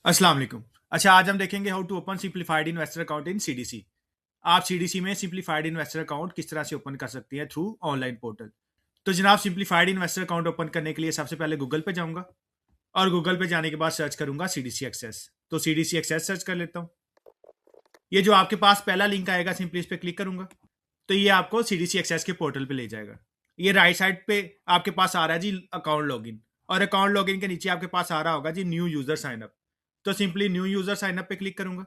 अस्सलाम वालेकुम। अच्छा, आज हम देखेंगे how to open simplified investor account in CDC. आप सीडीसी में सिंप्लीफाइड इन्वेस्टर अकाउंट किस तरह से ओपन कर सकती हैं थ्रू ऑनलाइन पोर्टल। तो जनाब, सिंप्लीफाइड इन्वेस्टर अकाउंट ओपन करने के लिए सबसे पहले गूगल पे जाऊंगा और गूगल पे जाने के बाद सर्च करूंगा सीडीसी एक्सेस। तो सीडीसी एक्सेस सर्च कर लेता हूँ। ये जो आपके पास पहला लिंक आएगा, सिंपली इस पर क्लिक करूंगा तो ये आपको सीडीसी एक्सेस के पोर्टल पे ले जाएगा। ये राइट साइड पे आपके पास आ रहा है जी अकाउंट लॉगिन, और अकाउंट लॉगिन के नीचे आपके पास आ रहा होगा जी न्यू यूजर साइन अप। तो simply new user sign up पे क्लिक करूंगा।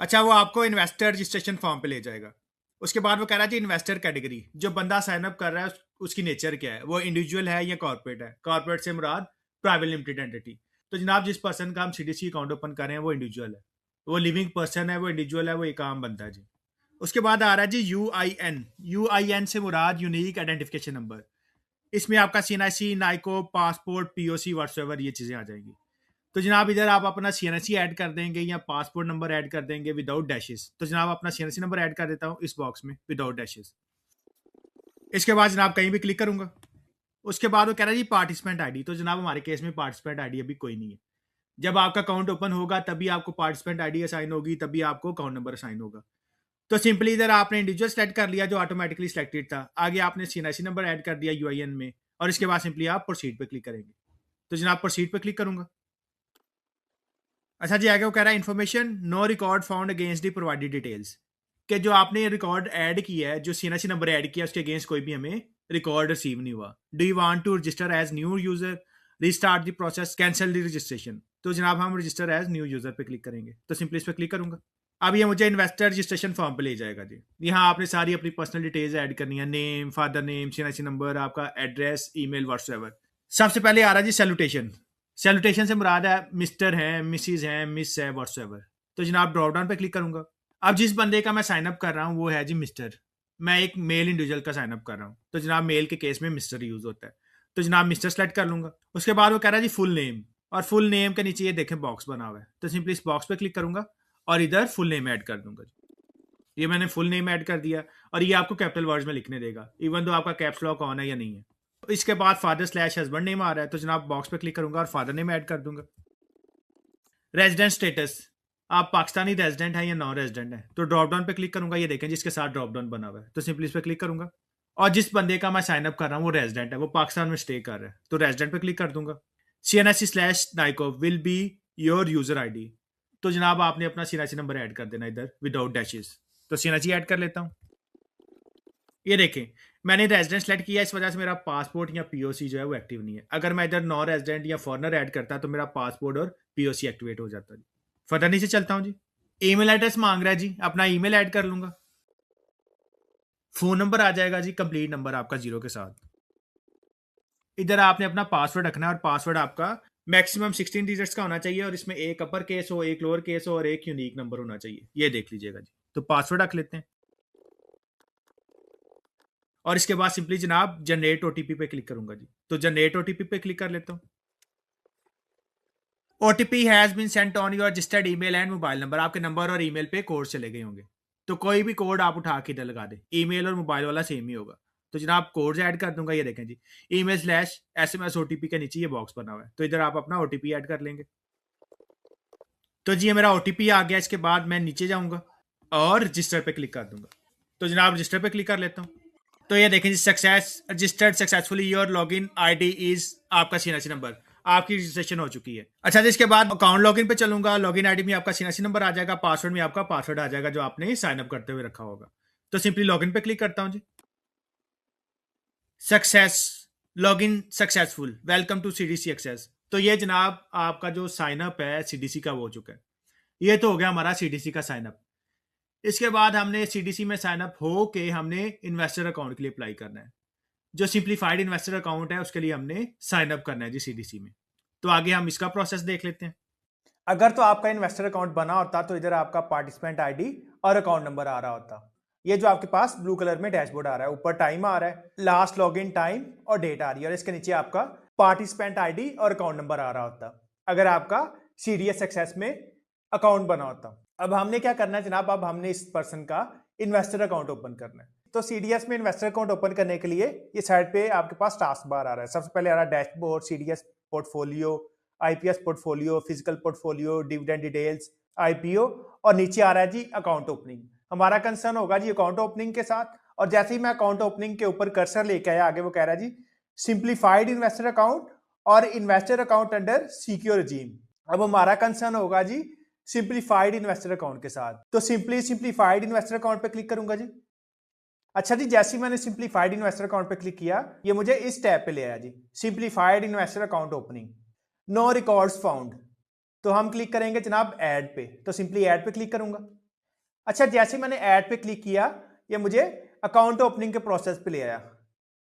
अच्छा, वो आपको इन्वेस्टर रजिस्ट्रेशन फॉर्म पे ले जाएगा। उसके बाद वो कह रहा है जी इन्वेस्टर कैटेगरी, जो बंदा साइन अप कर रहा है उसकी नेचर क्या है, वो इंडिविजुअल है या कॉर्पोरेट है। कॉर्पोरेट से मुराद प्राइवेट लिमिटेड एंटिटी। तो जनाब, जिस पर्सन का हम सीडीसी अकाउंट ओपन कर रहे हैं वो इंडिविजुअल है, वो लिविंग पर्सन है, वो इंडिविजुअल है, वो एक आम बंदा है जी। उसके बाद आ रहा है जी यूआईएन। यूआईएन से मुराद यूनिक आइडेंटिफिकेशन नंबर। इसमें आपका CNIC, Naiko, passport, POC, whatsoever ये चीजें आ जाएंगी। तो जनाब, इधर आप अपना सीएनएससी ऐड कर देंगे या पासपोर्ट नंबर ऐड कर देंगे विदाउट डैशेस। तो जनाब, अपना सीएनएससी नंबर ऐड कर देता हूँ इस बॉक्स में विदाउट डैशेस। इसके बाद जनाब कहीं भी क्लिक करूंगा। उसके बाद वो कह रहा है जी पार्टिसिपेंट आईडी। तो जनाब, हमारे केस में पार्टिसिपेंट आईडी अभी कोई नहीं है। जब आपका अकाउंट ओपन होगा तभी आपको पार्टिसिपेंट आईडी असाइन होगी, तभी आपको अकाउंट नंबर असाइन होगा। तो सिंपली इधर आपने इंडिविजुअल सेलेक्ट कर लिया जो ऑटोमेटिकली सिलेक्टेड था। आगे आपने सीएनआईसी नंबर ऐड कर दिया यूआईएन में, और इसके बाद सिंपली आप प्रोसीड पे क्लिक करेंगे। तो जनाब, प्रोसीड पे क्लिक करूंगा। अच्छा जी, आगे वो कह रहा है information no record found against the provided details, कि जो आपने रिकॉर्ड ऐड किया है, जो सीएनएससी नंबर ऐड किया उसके अगेंस्ट कोई भी हमें रिकॉर्ड रिसीव नहीं हुआ। Do you want to register as new user, restart the process, cancel the registration. तो जनाब, हम रजिस्टर एज न्यू यूजर पे क्लिक करेंगे। तो सिंपली इस पर क्लिक करूंगा। अब ये मुझे इन्वेस्टर रजिस्ट्रेशन फॉर्म पे ले जाएगा जी। यहाँ आपने सारी अपनी पर्सनल डिटेल्स ऐड करनी है, नेम, फादर नेम, सीएनएससी नंबर, आपका एड्रेस, ईमेल, व्हाट्सएवर। सबसे पहले आ रहा है जी सैल्यूटेशन। सैल्यूटेशन से मुराद है मिस्टर है, मिसिज है, मिस है, व्हाट्सएवर। तो जनाब, ड्रॉप डाउन पे क्लिक करूंगा। अब जिस बंदे का मैं साइन अप कर रहा हूँ वो है जी मिस्टर। मैं एक मेल इंडिविजुअल का साइन अप कर रहा हूँ, तो जनाब मेल के केस में मिस्टर यूज होता है। तो जनाब, मिस्टर सेलेक्ट कर लूंगा। उसके बाद वो कह रहा है जी फुल नेम, और फुल नेम के नीचे ये देखें बॉक्स बना हुआ है। तो सिंपली इस बॉक्स पे क्लिक करूंगा और इधर फुल नेम ऐड कर दूंगा। ये मैंने फुल नेम ऐड कर दिया, और ये आपको कैपिटल वर्ड्स में लिखने देगा इवन दो आपका कैप्स लॉक ऑन है या नहीं है। इसके बाद फादर स्लैश हस्बैंड नेम आ रहा है। तो जनाब, बॉक्स पे क्लिक करूंगा और फादर नेम ऐड कर दूंगा। रेजिडेंट स्टेटस, आप पाकिस्तानी रेजिडेंट हैं या नॉन रेजिडेंट हैं। तो ड्रॉप डाउन पे क्लिक करूंगा, ये देखें जिसके साथ ड्रॉप डाउन बना हुआ है। तो सिंपली इस पे क्लिक करूंगा, और जिस बंदे का मैं साइन अप कर रहा हूँ वो रेजिडेंट है, वो पाकिस्तान में स्टे कर रहा है। तो रेजिडेंट पे क्लिक कर दूंगा। सीएनएससी स्लैश नाइको will be your user ID. तो जनाब, आपने अपना सीएनएससी नंबर ऐड कर देना इधर विदाउट डैशेस। तो सीएनएससी ऐड कर लेता हूँ। ये देखें, मैंने रेजिडेंट सेलेक्ट किया, इस वजह से मेरा पासपोर्ट या पीओसी जो है वो एक्टिव नहीं है। अगर मैं इधर नॉन रेजिडेंट या फॉरनर ऐड करता तो मेरा पासपोर्ट और पीओसी एक्टिवेट हो जाता जी। फर्दर नीचे चलता हूँ जी। ईमेल एड्रेस मांग रहा है जी, अपना ईमेल ऐड कर लूंगा। फोन नंबर आ जाएगा जी, कंप्लीट नंबर आपका 0 के साथ। इधर आपने अपना पासवर्ड रखना है, और पासवर्ड आपका मैक्सिमम 16 डिजिट्स का होना चाहिए, और इसमें एक अपर केस हो, एक लोअर केस हो, और एक यूनिक नंबर होना चाहिए। ये देख लीजिएगा जी। तो पासवर्ड रख लेते हैं, और इसके बाद सिंपली जनाब जनरेट ओटीपी पे क्लिक करूंगा जी। तो जनरेट ओटीपी पे क्लिक कर लेता हूँ। OTP has been sent on your registered email and mobile number. आपके नंबर और ईमेल पे कोड चले गए होंगे। तो कोई भी कोड आप उठा के इधर लगा दे, ईमेल और मोबाइल वाला सेम ही होगा। तो जनाब, कोड ऐड कर दूंगा। ये देखें जी, ईमेल स्लैश SMS ओटीपी के नीचे ये बॉक्स बना हुआ है। तो इधर आप अपना ओटीपी ऐड कर लेंगे। तो जी, ये मेरा ओटीपी आ गया। इसके बाद मैं नीचे जाऊंगा और रजिस्टर पे क्लिक कर दूंगा। तो जनाब, रजिस्टर पे क्लिक कर लेता हूँ। तो ये देखें जी, success registered successfully, your login ID is आपका सीएनएससी नंबर। आपकी रजिस्ट्रेशन हो चुकी है। अच्छा जी, इसके बाद अकाउंट लॉगिन पे चलूंगा। लॉगिन आईडी में आपका सीएनएससी नंबर आ जाएगा, पासवर्ड में आपका पासवर्ड आ जाएगा जो आपने साइन अप करते हुए रखा होगा। तो सिंपली लॉगिन पे क्लिक करता हूं जी। Success, login successful, welcome to CDC access. तो ये जनाब आपका जो साइन अप है सीडीसी का वो हो चुका है। ये तो हो गया हमारा सीडीसी का साइन अप। इसके बाद हमने सीडीसी में साइन अप हो के हमने इन्वेस्टर अकाउंट के लिए अप्लाई करना है। जो सिंप्लीफाइड इन्वेस्टर अकाउंट है उसके लिए हमने साइन अप करना है जी सीडीसी में। तो आगे हम इसका प्रोसेस देख लेते हैं। अगर तो आपका इन्वेस्टर अकाउंट बना होता तो इधर आपका पार्टिसिपेंट आईडी और अकाउंट नंबर आ रहा होता। ये जो आपके पास ब्लू कलर में डैशबोर्ड आ रहा है, ऊपर टाइम आ रहा है, लास्ट लॉगिन टाइम और डेट आ रही है, और इसके नीचे आपका पार्टिसिपेंट आईडी और अकाउंट नंबर आ रहा होता अगर आपका सीडीएस सक्सेस में अकाउंट बना होता। अब हमने क्या करना है जनाब, अब हमने इस पर्सन का इन्वेस्टर अकाउंट ओपन करना है। तो सीडीएस में इन्वेस्टर अकाउंट ओपन करने के लिए ये साइड पे आपके पास टास्क बार आ रहा है। सबसे पहले आ रहा है dashboard, CDS portfolio, IPS portfolio, physical portfolio, dividend details, IPO, और नीचे आ रहा है जी अकाउंट ओपनिंग। हमारा कंसर्न होगा जी अकाउंट ओपनिंग के साथ, और जैसे ही मैं अकाउंट ओपनिंग के ऊपर कर्सर लेके आया, आगे वो कह रहा है जी सिंप्लीफाइड इन्वेस्टर अकाउंट और इन्वेस्टर अकाउंट अंडर सिक्योर रजीम। अब हमारा कंसर्न होगा जी सिंप्लीफाइड इन्वेस्टर अकाउंट के साथ, तो सिंपली सिंप्लीफाइड इन्वेस्टर अकाउंट पे क्लिक करूंगा जी। अच्छा जी, जैसे ही मैंने सिंप्लीफाइड इन्वेस्टर अकाउंट पे क्लिक किया, ये मुझे इस टैब पे ले आया जी, simplified investor account opening, no records found. तो हम क्लिक करेंगे जनाब ऐड पे, तो सिंपली ऐड पे क्लिक करूंगा। अच्छा, जैसे मैंने ऐड पे क्लिक किया, ये मुझे अकाउंट ओपनिंग के प्रोसेस पे ले आया,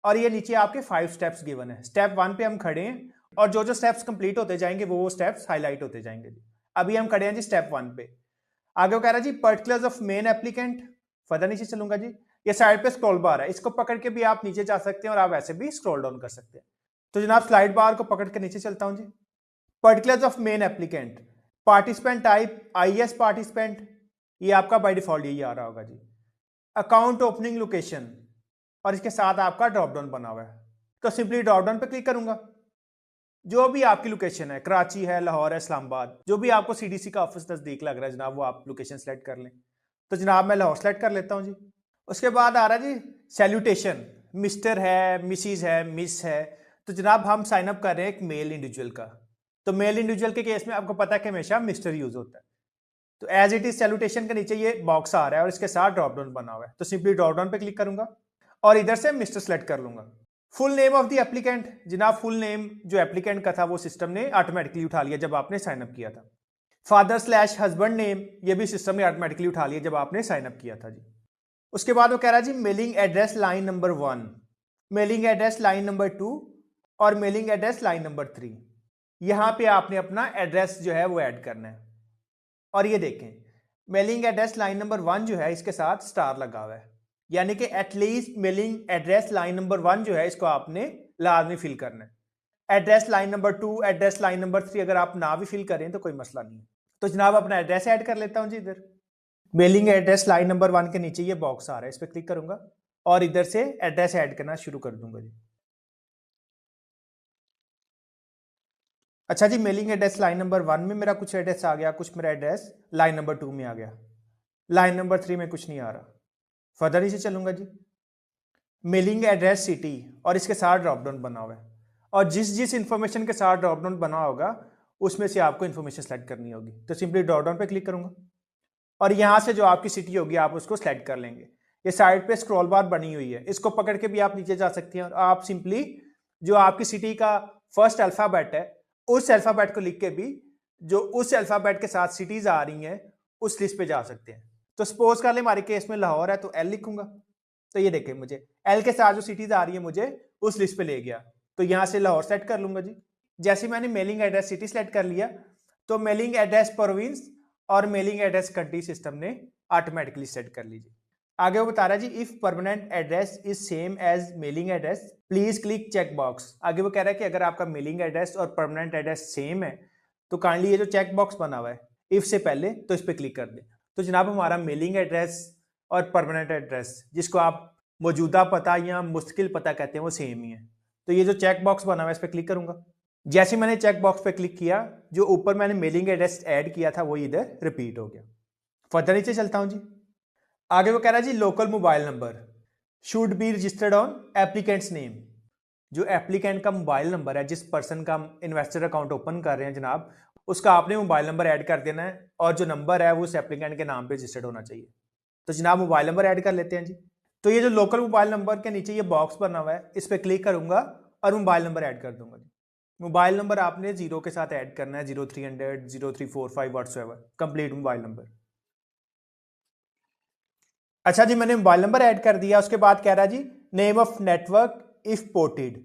और ये नीचे आपके 5 स्टेप्स गिवन है। स्टेप 1 पे हम खड़े हैं, और जो जो स्टेप्स कंप्लीट होते जाएंगे वो स्टेप्स हाईलाइट होते जाएंगे जी। अभी हम खड़े हैं जी स्टेप 1 पे। आगे वो कह रहा है जी particulars of main applicant, further नीचे चलूंगा जी। ये साइड पे स्क्रॉल बार है, इसको पकड़ के भी आप नीचे जा सकते हैं और आप ऐसे भी स्क्रॉल डाउन कर सकते हैं। तो जनाब स्लाइड बार को पकड़ के नीचे चलता हूं जी। Particulars of main applicant, participant type IAS participant, ये आपका बाय डिफॉल्ट यही आ रहा होगा जी। अकाउंट ओपनिंग लोकेशन, और इसके साथ आपका ड्रॉप डाउन बना हुआ है, तो सिंपली ड्रॉप डाउन पे क्लिक करूंगा। जो भी आपकी लोकेशन है, कराची है, लाहौर है, इस्लामाबाद, जो भी आपको सीडीसी का ऑफिस नजदीक लग रहा है जनाब, वो आप लोकेशन सेलेक्ट कर लें। तो जनाब मैं लाहौर सेलेक्ट कर लेता हूं जी। उसके बाद आ रहा है जी सैल्यूटेशन, मिस्टर है, मिसिज है, मिस है। तो जनाब हम साइन अप कर रहे हैं एक मेल इंडिविजुअल का, तो मेल इंडिविजुअल के केस में आपको पता है कि हमेशा मिस्टर यूज होता है। तो एज इट इज सैल्यूटेशन के नीचे ये बॉक्स आ रहा है और इसके साथ ड्रॉप डाउन बना हुआ है, तो सिंपली ड्रॉप डाउन पे क्लिक करूंगा और इधर से मिस्टर सेलेक्ट कर लूंगा। Full name of the applicant, जनाब फुल नेम जो एप्लीकेंट का था वो सिस्टम ने ऑटोमेटिकली उठा लिया जब आपने साइन अप किया था। फादर स्लैश हस्बैंड नेम, ये भी सिस्टम ने ऑटोमेटिकली उठा लिया जब आपने साइन अप किया था जी। उसके बाद वो कह रहा है जी mailing address line number 1, mailing address line number 2 और मेलिंग एड्रेस लाइन नंबर 3। यहां पे आपने अपना एड्रेस जो है वो ऐड करना है। और ये देखें मेलिंग एड्रेस लाइन नंबर 1 जो है इसके साथ स्टार लगा हुआ है, यानी कि at least mailing address line number 1 जो है इसको आपने लाजमी फिल करना है। Address line number 2, address line number 3 अगर आप ना भी फिल करें तो कोई मसला नहीं है। तो जनाब अपना एड्रेस ऐड कर लेता हूं जी। इधर मेलिंग एड्रेस लाइन नंबर 1 के नीचे ये बॉक्स आ रहा है, इस पर क्लिक करूंगा और इधर से एड्रेस ऐड करना शुरू कर दूंगा जी। अच्छा जी, मेलिंग एड्रेस लाइन नंबर 1 में मेरा कुछ एड्रेस आ गया, कुछ मेरा एड्रेस लाइन नंबर 2 में आ गया, लाइन नंबर 3 में कुछ नहीं आ रहा। फर्दर ही से चलूंगा जी। मेलिंग एड्रेस सिटी, और इसके साथ ड्रॉप डाउन बना हुआ है, और जिस जिस इंफॉर्मेशन के साथ ड्रॉप डाउन बना होगा उसमें से आपको इंफॉर्मेशन सेलेक्ट करनी होगी। तो सिंपली ड्रॉप डाउन पे क्लिक करूंगा और यहां से जो आपकी सिटी होगी आप उसको सेलेक्ट कर लेंगे। ये साइड पे स्क्रॉल बार बनी हुई है, इसको पकड़ के भी आप नीचे जा सकते हैं और आप सिंपली जो आपकी सिटी का फर्स्ट अल्फाबेट है उस अल्फाबेट को लिख के भी जो उस अल्फाबेट के साथ सिटीज आ रही हैं उस लिस्ट पे जा सकते हैं। तो सपोज कर ले हमारे केस में लाहौर है तो एल लिखूंगा, तो ये देखें मुझे एल के साथ जो सिटीज आ रही है मुझे उस लिस्ट पे ले गया। तो यहां से लाहौर सेलेक्ट कर लूंगा जी। जैसे मैंने मेलिंग एड्रेस सिटी सेलेक्ट कर लिया तो मेलिंग एड्रेस प्रोविंस और मेलिंग एड्रेस कंट्री सिस्टम ने ऑटोमेटिकली सेट कर लीजिए। आगे वो बता रहा है जी if permanent address is same as mailing address please click check box. आगे वो कह रहा है कि अगर आपका मेलिंग एड्रेस और परमानेंट एड्रेस सेम है तो काइंडली ये जो चेक बॉक्स बना हुआ है इफ से पहले तो इस पर क्लिक कर दें। तो जनाब हमारा मेलिंग एड्रेस और परमानेंट एड्रेस जिसको आप मौजूदा पता या मुश्किल पता कहते हैं वो सेम ही है। तो ये जो चेक बॉक्स बना हुआ है इस पर क्लिक करूंगा। जैसे मैंने चेक बॉक्स पे क्लिक किया जो ऊपर मैंने मेलिंग एड्रेस ऐड किया था वो इधर रिपीट हो गया। फर्दर नीचे चलता हूं जी। आगे वो कह रहा है जी local mobile number should be registered on applicant's name. जो एप्लीकेंट का मोबाइल नंबर है, जिस पर्सन का इन्वेस्टर अकाउंट ओपन कर रहे हैं जनाब, उसका आपने मोबाइल नंबर ऐड कर देना है और जो नंबर है वो उस एप्लीकेंट के नाम पे रजिस्टर्ड होना चाहिए। तो जनाब मोबाइल नंबर ऐड कर लेते हैं जी। तो ये जो लोकल मोबाइल नंबर के नीचे ये बॉक्स बना हुआ है इस पर क्लिक करूंगा और मोबाइल नंबर ऐड कर दूंगा जी। मोबाइल नंबर आपने 0 के साथ ऐड करना है, 0300 0345 व्हाट्सएवर कंप्लीट मोबाइल नंबर। अच्छा जी, मैंने मोबाइल नंबर ऐड कर दिया। उसके बाद कह रहा है जी name of network if ported.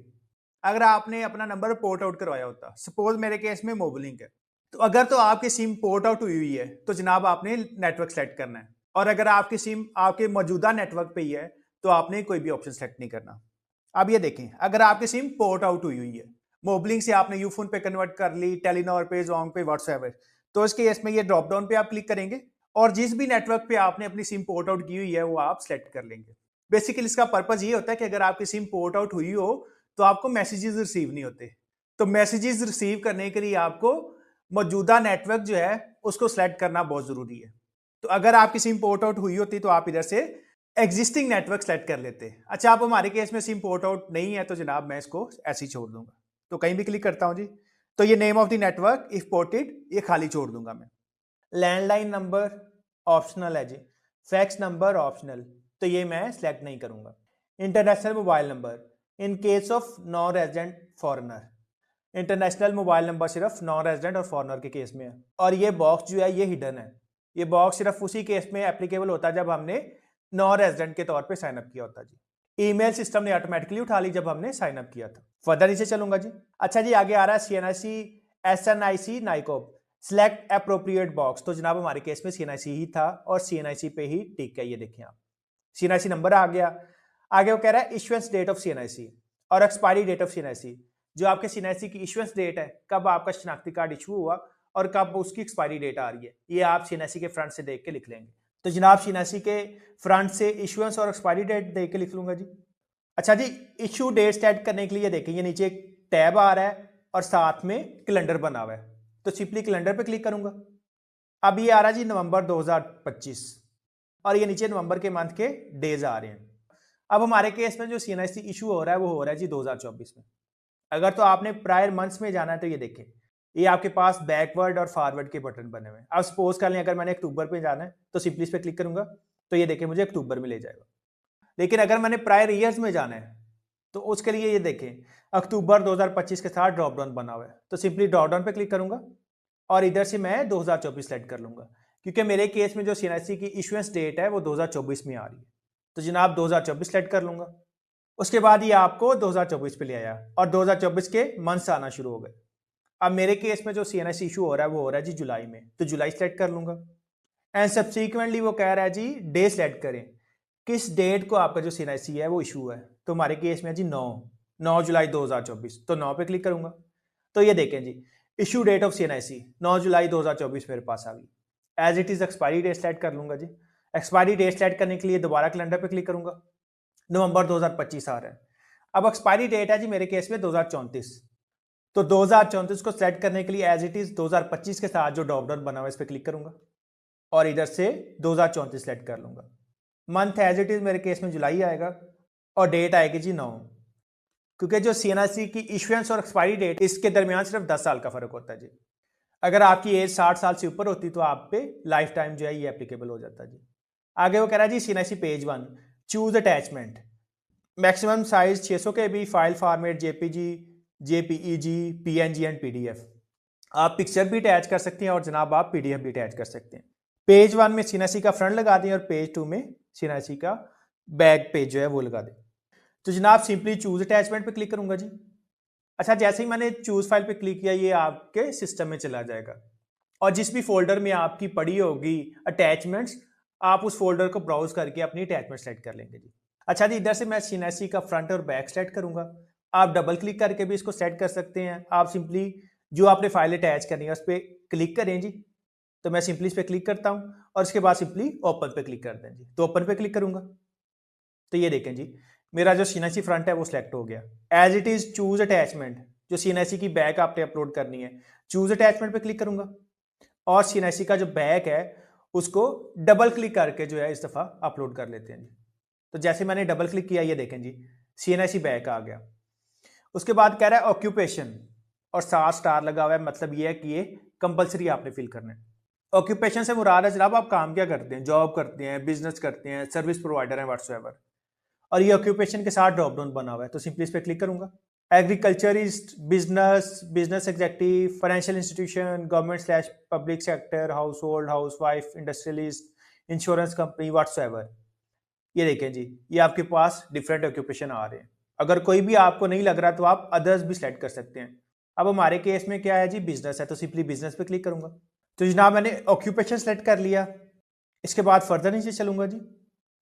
अगर आपने अपना नंबर पोर्ट आउट करवाया होता, सपोज मेरे केस में मोबलिंक है, तो अगर तो आपकी सिम पोर्ट आउट हुई हुई है तो जनाब आपने नेटवर्क सेलेक्ट करना है, और अगर आपकी सिम आपके मौजूदा नेटवर्क पे ही है तो आपने कोई भी ऑप्शन सेलेक्ट नहीं करना। अब ये देखें अगर आपकी सिम पोर्ट आउट हुई हुई है, मोबलिंक से आपने यूफोन पे कन्वर्ट कर ली, टेलीनॉर पे, जोंग पे, व्हाट्सएप, तो इस केस में ये ड्रॉप डाउन पे आप क्लिक करेंगे और जिस भी नेटवर्क पे आपने अपनी सिम पोर्ट आउट की हुई है वो आप सेलेक्ट कर लेंगे। बेसिकली इसका पर्पज ये होता है कि अगर आपकी सिम पोर्ट आउट हुई हो तो आपको मैसेजेस रिसीव नहीं होते, तो मैसेजेस रिसीव करने के लिए आपको मौजूदा नेटवर्क जो है उसको सिलेक्ट करना बहुत जरूरी है। तो अगर आपकी सिम पोर्ट आउट हुई होती तो आप इधर से एग्जिस्टिंग नेटवर्क सेलेक्ट कर लेते। अच्छा, आप हमारे केस में सिम पोर्ट आउट नहीं है तो जनाब मैं इसको ऐसे ही छोड़ दूंगा। तो कहीं भी क्लिक करता हूं जी, तो ये name of the network if ported ये खाली छोड़ दूंगा मैं। लैंडलाइन नंबर ऑप्शनल है जी, फैक्स नंबर ऑप्शनल, तो ये मैं सिलेक्ट नहीं करूंगा। International mobile number in case of non resident foreigner, international mobile number सिर्फ नॉन रेजिडेंट और फॉरेनर के केस में है। और ये बॉक्स जो है ये हिडन है, ये बॉक्स सिर्फ उसी केस में एप्लीकेबल होता है जब हमने नॉन रेजिडेंट के तौर पे साइन अप किया होता जी। ईमेल सिस्टम ने ऑटोमेटिकली उठा ली जब हमने साइन अप किया था। फर्दर नीचे चलूंगा जी। अच्छा जी, आगे आ रहा है सीएनआईसी एसएनआईसी नाइकोप सिलेक्ट अप्रोप्रिएट बॉक्स। तो जनाब हमारे केस में सीएनआईसी ही था और सीएनआईसी पे ही टिक है, ये देखिए आप सीएनआईसी नंबर आ गया। आगे वो कह रहा है इश्यूएंस डेट ऑफ सीएनआईसी और एक्सपायरी डेट ऑफ सीएनआईसी, जो आपके सीएनआईसी की इश्यूएंस डेट है, कब आपका शनाख्ती कार्ड इशू हुआ और कब उसकी एक्सपायरी डेट आ रही है, ये आप सीएनआईसी के फ्रंट से देख के लिख लेंगे। तो जनाब सीएनआईसी के फ्रंट से इश्यूएंस और एक्सपायरी डेट देख के लिख लूंगा जी। अच्छा जी, इशू डेट सेट करने के लिए देखिए नीचे एक टैब आ रहा है और साथ में कैलेंडर बना हुआ है, तो सिंपली कैलेंडर पे क्लिक करूंगा। अब ये आ रहा है जी नवंबर 2025 और ये नीचे नवंबर के मंथ के डेज आ रहे हैं। अब हमारे केस में जो सीएनआईसी इशू हो रहा है वो हो रहा है जी 2024 में। अगर तो आपने प्रायर मंथ्स में जाना है तो ये देखें, ये आपके पास बैकवर्ड और फॉरवर्ड के बटन बने हुए हैं। अब सपोज कर लें अगर मैंने अक्टूबर पे जाना है तो सिंपली इस पे क्लिक करूंगा तो ये देखें मुझे अक्टूबर में ले जाएगा। लेकिन अगर मैंने प्रायर ईयर्स में जाना है तो उसके लिए ये देखें अक्टूबर 2025 के साथ ड्रॉप डाउन बना हुआ है, तो सिंपली ड्रॉप डाउन पे क्लिक करूंगा और इधर से मैं 2024 सेलेक्ट कर लूंगा, क्योंकि मेरे केस में जो सीएनआईसी की इशुएंस डेट है वो 2024 में आ रही है। तो जनाब 2024 सेलेक्ट कर लूंगा। उसके बाद ये आपको 2024 पे ले आया और 2024 के मंथ्स आना शुरू हो गए। अब मेरे केस में जो सीएनआईसी इशू हो रहा है वो हो रहा है जी जुलाई में, तो जुलाई सेलेक्ट कर लूंगा। एंड सब्सिक्वेंटली वो कह रहा है जी डे सेलेक्ट करें, किस डेट को आपका जो सीएनआईसी है वो इशू है। तो हमारे केस में जी 9 जुलाई 2024, तो 9 पे क्लिक करूंगा। तो ये देखें जी इशू डेट ऑफ सीएनआईसी 9 जुलाई 2024 मेरे पास आ गई। As it is expiry date select कर लूंगा जी। एक्सपायरी डेट सेलेक्ट करने के लिए दोबारा कैलेंडर पे क्लिक करूंगा, नवंबर 2025 आ रहा है। अब एक्सपायरी डेट है जी मेरे केस में 2034, तो 2034 को सेट करने के लिए एज इट इज 2025 के साथ जो ड्रॉप डाउन बना हुआ है इस पर क्लिक करूंगा और इधर से 2034 सेलेक्ट कर लूंगा। मंथ एज इट इज मेरे केस में जुलाई आएगा और डेट आएगी जी 9, क्योंकि जो सीएनआईसी की इशुएंस और एक्सपायरी डेट इसके दरमियान सिर्फ 10 साल का फर्क होता है जी। अगर आपकी एज 60 साल से ऊपर होती तो आप पे लाइफ टाइम जो है ये एप्लीकेबल हो जाता है जी। आगे वो कह रहा है जी CNIC page 1 choose attachment, maximum size 600 KB, file format JPG, JPEG, PNG and PDF. आप पिक्चर भी अटैच कर सकते हैं और जनाब आप पीडीएफ भी अटैच कर सकते हैं। पेज 1 में सीएनआईसी का फ्रंट लगा दें और पेज 2 में सीएनआईसी का बैक पेज जो है वो लगा दें। तो जनाब सिंपली चूज अटैचमेंट पे क्लिक करूंगा जी। अच्छा, जैसे ही मैंने चूज फाइल पे क्लिक किया ये आपके सिस्टम में चला जाएगा और जिस भी फोल्डर में आपकी पड़ी होगी अटैचमेंट्स, आप उस फोल्डर को ब्राउज करके अपनी अटैचमेंट सेलेक्ट कर लेंगे जी। अच्छा जी, इधर से मैं सीएनआईसी का फ्रंट और बैक सेलेक्ट करूंगा। आप डबल क्लिक करके भी इसको सेट कर सकते हैं। आप सिंपली जो आपने फाइल अटैच करनी है उस पर क्लिक करें जी। तो मैं सिंपली इस पर क्लिक करता हूं और इसके बाद सिंपली ओपन पे क्लिक कर दें जी। तो ओपन पे क्लिक करूंगा तो ये देखें जी मेरा जो सीएनआईसी फ्रंट है वो सिलेक्ट हो गया। As it is choose attachment, जो सीएनआईसी की बैक आपने अपलोड करनी है, चूज अटैचमेंट पे क्लिक करूंगा और सीएनआईसी का जो बैक है उसको डबल क्लिक करके जो है इस दफा अपलोड कर लेते हैं जी। तो जैसे मैंने डबल क्लिक किया ये देखें जी सीएनआईसी बैक आ गया। उसके बाद कह रहा है ऑक्यूपेशन और 7 स्टार लगा हुआ है, मतलब ये है कि ये कंपलसरी आपने फिल करना है। ऑक्यूपेशन से मुराद है जनाब आप काम क्या करते हैं, जॉब करते हैं, बिजनेस करते हैं, सर्विस प्रोवाइडर हैं, व्हाट्सएवर। और ये ऑक्यूपेशन के साथ ड्रॉप डाउन बना हुआ है, तो सिंपली इस पर क्लिक करूंगा। Agriculturist, business, business executive, financial institution, government slash public sector, house hold, house wife, industrialist, insurance company, whatsoever. ये देखें जी ये आपके पास डिफरेंट ऑक्यूपेशन आ रहे हैं। अगर कोई भी आपको नहीं लग रहा तो आप अदर्स भी सिलेक्ट कर सकते हैं। अब हमारे केस में क्या है जी बिजनेस है, तो सिंपली बिजनेस पे क्लिक करूंगा। तो जनाब मैंने ऑक्यूपेशन सेलेक्ट कर लिया। इसके बाद फर्दर नीचे चलूंगा जी।